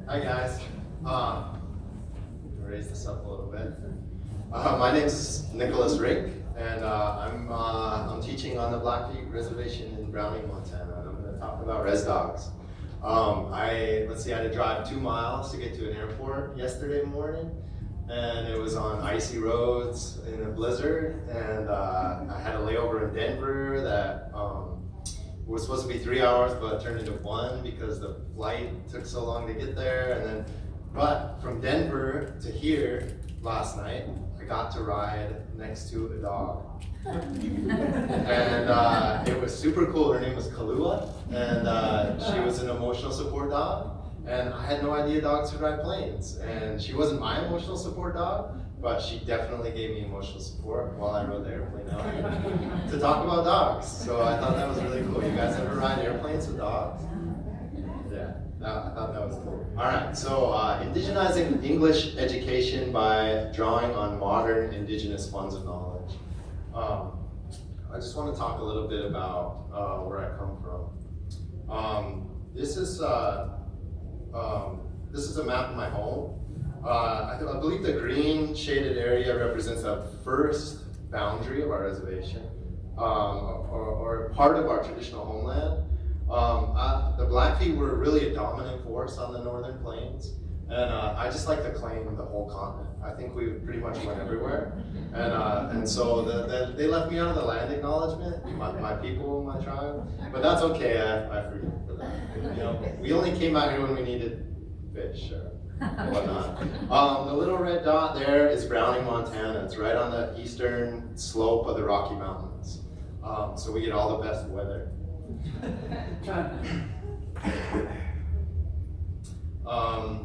Hi guys. Raise this up a little bit. My name is Rink, and I'm teaching on the Blackfeet Reservation in Browning, Montana. And I'm going to talk about res dogs. I had to drive 2 miles to get to an airport yesterday morning, and it was on icy roads in a blizzard. And I had a layover in Denver that was supposed to be 3 hours, but turned into 1 because the flight took so long to get there. But from Denver to here last night, I got to ride next to a dog. And it was super cool. Her name was Kalua, and she was an emotional support dog. And I had no idea dogs could ride planes. And she wasn't my emotional support dog, but she definitely gave me emotional support while I rode the airplane out here to talk about dogs. So I thought that was really cool. You guys ever ride airplanes with dogs? Yeah, I thought that was cool. All right, so indigenizing English education by drawing on modern indigenous funds of knowledge. I just want to talk a little bit about where I come from. This is a map of my home. I believe the green shaded area represents the first boundary of our reservation, or part of our traditional homeland. The Blackfeet were really a dominant force on the northern plains, and I just like to claim the whole continent. I think we pretty much went everywhere, and so they left me out of the land acknowledgement, my people, my tribe, but that's okay. I forgive them for that. You know, we only came out here when we needed fish or whatnot. The little red dot there is Browning, Montana. It's right on the eastern slope of the Rocky Mountains, so we get all the best weather.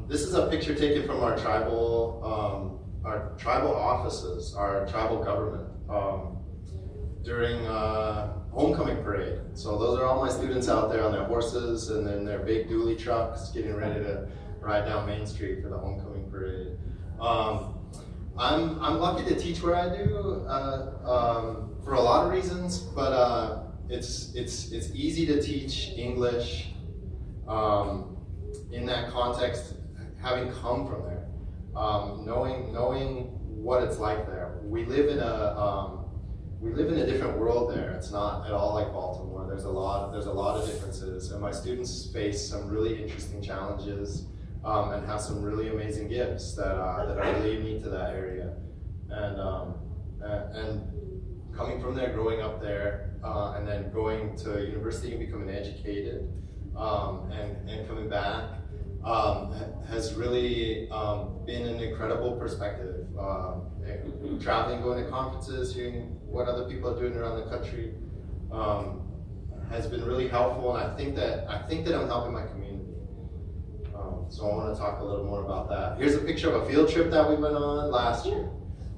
This is a picture taken from our tribal offices, our tribal government, during homecoming parade. So those are all my students out there on their horses and then their big dually trucks getting ready to ride down Main Street for the homecoming parade. I'm lucky to teach where I do for a lot of reasons, but it's easy to teach English in that context, having come from there, knowing what it's like there. We live in a different world there. It's not at all like Baltimore. There's a lot of differences, and my students face some really interesting challenges and have some really amazing gifts that are really unique to that area. And coming from there, growing up there, and then going to university and becoming educated, and coming back, has really been an incredible perspective. Traveling, going to conferences, hearing what other people are doing around the country, has been really helpful, and I think that I'm helping my community. So I want to talk a little more about that. Here's a picture of a field trip that we went on last year.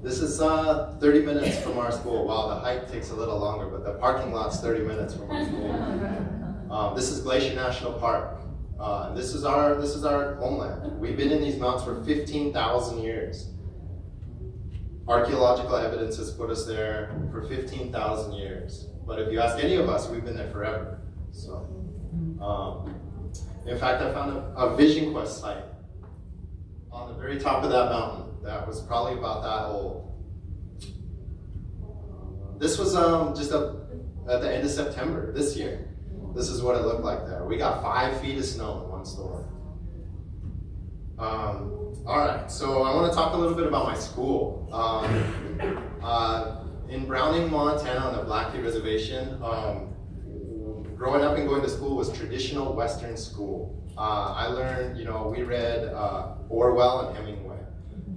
This is 30 minutes from our school. Wow, the hike takes a little longer, but the parking lot's 30 minutes from our school. This is Glacier National Park. This is our homeland. We've been in these mountains for 15,000 years. Archaeological evidence has put us there for 15,000 years. But if you ask any of us, we've been there forever. So, in fact, I found a Vision Quest site on the very top of that mountain that was probably about that old. This was just at the end of September this year. This is what it looked like there. We got 5 feet of snow in one storm. All right, so I want to talk a little bit about my school. In Browning, Montana, on the Blackfeet Reservation, growing up and going to school was traditional Western school. I learned, we read Orwell and Hemingway,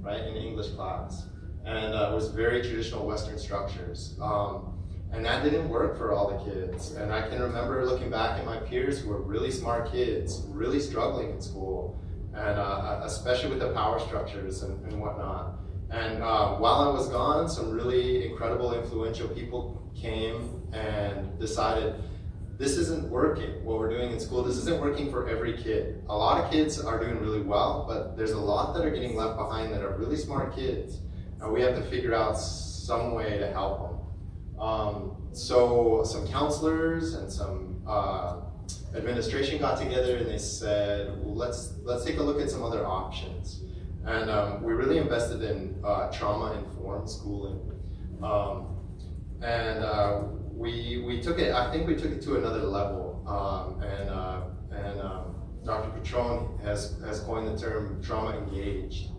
right, in English class. And it was very traditional Western structures. And that didn't work for all the kids. And I can remember looking back at my peers who were really smart kids, really struggling in school, and especially with the power structures and whatnot. And while I was gone, some really incredible, influential people came and decided, this isn't working, what we're doing in school. This isn't working for every kid. A lot of kids are doing really well, but there's a lot that are getting left behind that are really smart kids. And we have to figure out some way to help them. So some counselors and some administration got together and they said, well, let's take a look at some other options. And we really invested in trauma-informed schooling. We took it, I think we took it to another level. Dr. Patron has coined the term trauma-engaged.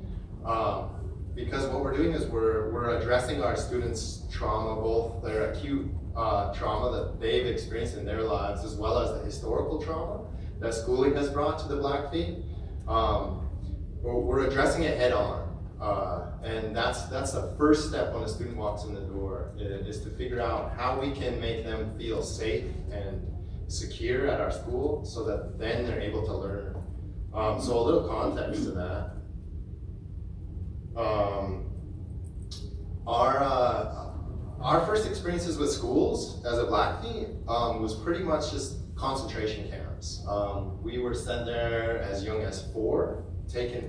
Because what we're doing is we're addressing our students' trauma, both their acute trauma that they've experienced in their lives, as well as the historical trauma that schooling has brought to the Blackfeet. We're addressing it head on. And that's the first step when a student walks in the door, is to figure out how we can make them feel safe and secure at our school so that then they're able to learn. So a little context to that. Our first experiences with schools as a Blackfeet was pretty much just concentration camps. We were sent there as young as 4,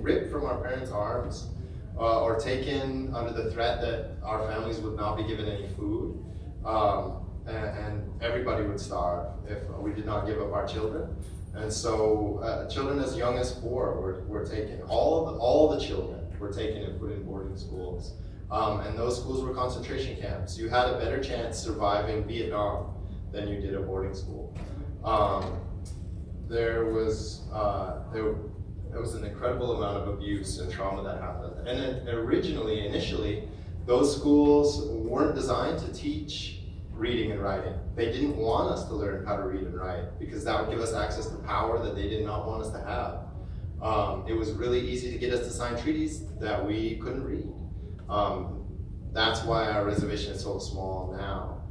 ripped from our parents' arms, or taken under the threat that our families would not be given any food, and everybody would starve if we did not give up our children. And so children as young as 4 were taken. All the children were taken and put in boarding schools. And those schools were concentration camps. You had a better chance surviving Vietnam than you did a boarding school. There was an incredible amount of abuse and trauma that happened. And then initially, those schools weren't designed to teach reading and writing. They didn't want us to learn how to read and write because that would give us access to power that they did not want us to have. It was really easy to get us to sign treaties that we couldn't read. That's why our reservation is so small now.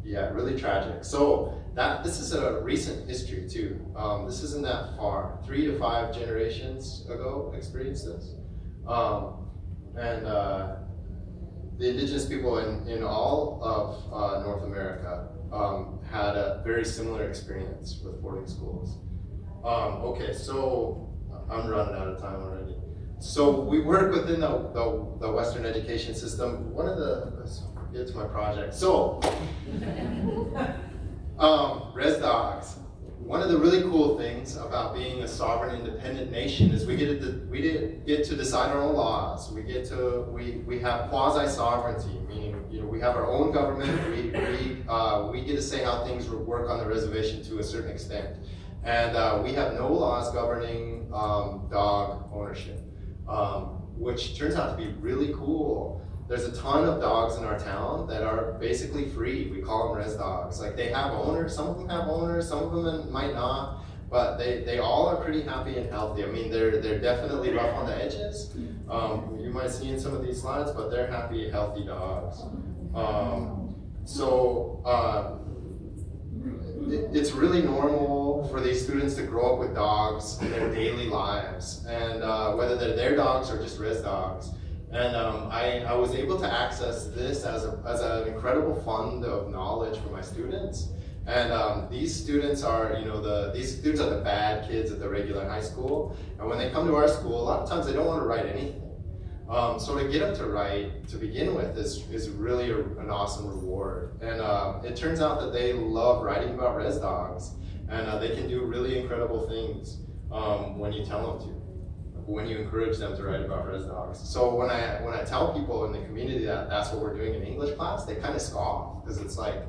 Yeah, really tragic. So this is a recent history too. This isn't that far. 3 to 5 generations ago experienced this. The indigenous people in all of North America had a very similar experience with boarding schools. Okay, so I'm running out of time already. So we work within the Western education system. Let's get to my project. So, res dogs. One of the really cool things about being a sovereign, independent nation is we get to decide our own laws. We have quasi-sovereignty, meaning we have our own government. We get to say how things work on the reservation to a certain extent, and we have no laws governing dog ownership, which turns out to be really cool. There's a ton of dogs in our town that are basically free. We call them res dogs. Like, they have owners, some of them have owners, some of them might not, but they all are pretty happy and healthy. I mean, they're definitely rough on the edges. You might see in some of these slides, but they're happy, healthy dogs. It's really normal for these students to grow up with dogs in their daily lives, and whether they're their dogs or just res dogs. And I was able to access this as an incredible fund of knowledge for my students. And these students are the bad kids at the regular high school. And when they come to our school, a lot of times they don't want to write anything. So to get them to write to begin with is really an awesome reward. And it turns out that they love writing about res dogs, and they can do really incredible things when you tell them to. When you encourage them to write about res dogs. So when I tell people in the community that that's what we're doing in English class, they kind of scoff, because it's like,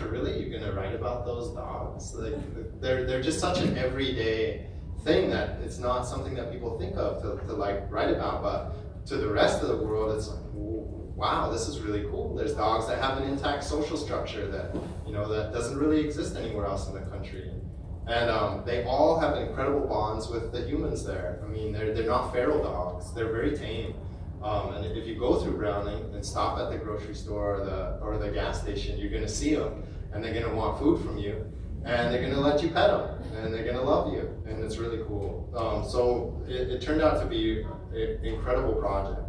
really, you're gonna write about those dogs? Like, they're just such an everyday thing that it's not something that people think of to like write about. But to the rest of the world, it's like, wow, this is really cool. There's dogs that have an intact social structure that that doesn't really exist anywhere else in the country. And they all have incredible bonds with the humans there. I mean, they're not feral dogs. They're very tame. And if you go through Browning and stop at the grocery store or the gas station, you're going to see them, and they're going to want food from you, and they're going to let you pet them, and they're going to love you, and it's really cool. So it turned out to be an incredible project.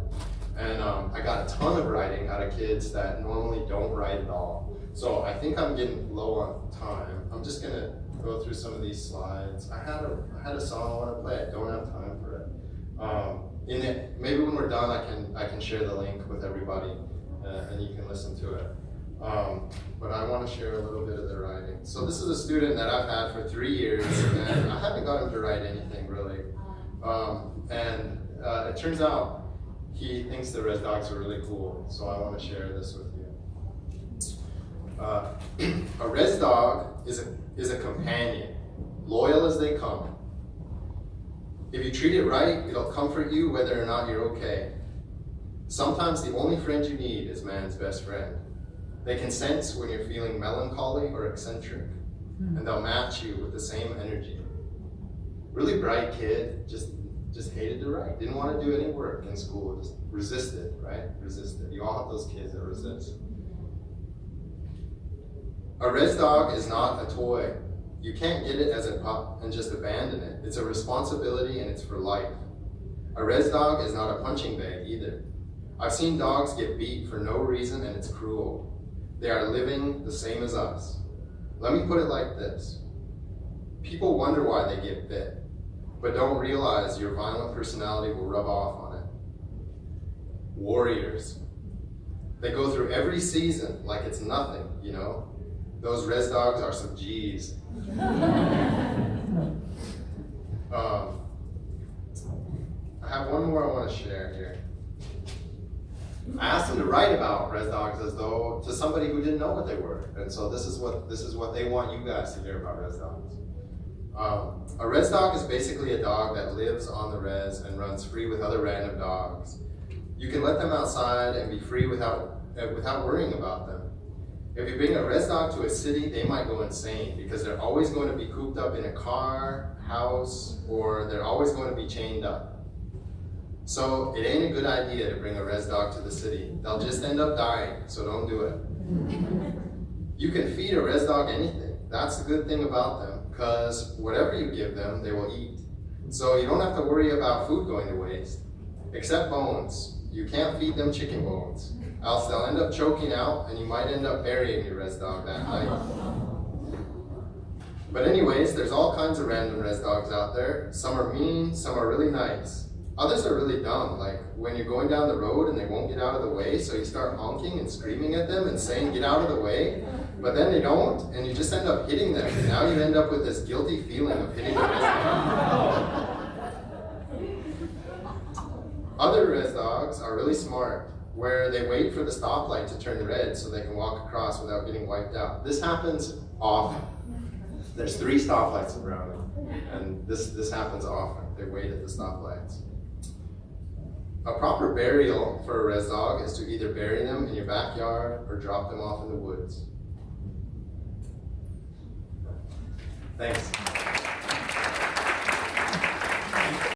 And I got a ton of writing out of kids that normally don't write at all. So I think I'm getting low on time. I'm just going to go through some of these slides. I had a song I want to play. I don't have time for it. Maybe when we're done, I can share the link with everybody, and you can listen to it. But I want to share a little bit of the writing. So this is a student that I've had for 3 years, and I haven't got him to write anything really. It turns out he thinks the res dogs are really cool, so I want to share this with you. A res dog is a companion, loyal as they come. If you treat it right, it'll comfort you whether or not you're okay. Sometimes the only friend you need is man's best friend. They can sense when you're feeling melancholy or eccentric, and they'll match you with the same energy. Really bright kid, just hated to write, didn't want to do any work in school, just resisted, right? Resisted. You all have those kids that resist. A res dog is not a toy. You can't get it as a pup and just abandon it. It's a responsibility and it's for life. A res dog is not a punching bag either. I've seen dogs get beat for no reason and it's cruel. They are living the same as us. Let me put it like this. People wonder why they get bit, but don't realize your violent personality will rub off on it. Warriors. They go through every season like it's nothing, you know? Those res dogs are some G's. I have one more I want to share here. I asked them to write about res dogs as though to somebody who didn't know what they were, and so this is what they want you guys to hear about res dogs. A res dog is basically a dog that lives on the res and runs free with other random dogs. You can let them outside and be free without worrying about them. If you bring a res dog to a city, they might go insane because they're always going to be cooped up in a car, house, or they're always going to be chained up. So it ain't a good idea to bring a res dog to the city. They'll just end up dying, so don't do it. You can feed a res dog anything. That's the good thing about them, because whatever you give them, they will eat. So you don't have to worry about food going to waste, except bones. You can't feed them chicken bones, else they'll end up choking out and you might end up burying your res dog that night. But anyways, there's all kinds of random res dogs out there. Some are mean, some are really nice. Others are really dumb, like when you're going down the road and they won't get out of the way, so you start honking and screaming at them and saying, get out of the way, but then they don't, and you just end up hitting them, and now you end up with this guilty feeling of hitting the res dog. Other res dogs are really smart, where they wait for the stoplight to turn red so they can walk across without getting wiped out. This happens often. There's 3 stoplights around them, and this happens often. They wait at the stoplights. A proper burial for a res dog is to either bury them in your backyard or drop them off in the woods. Thanks.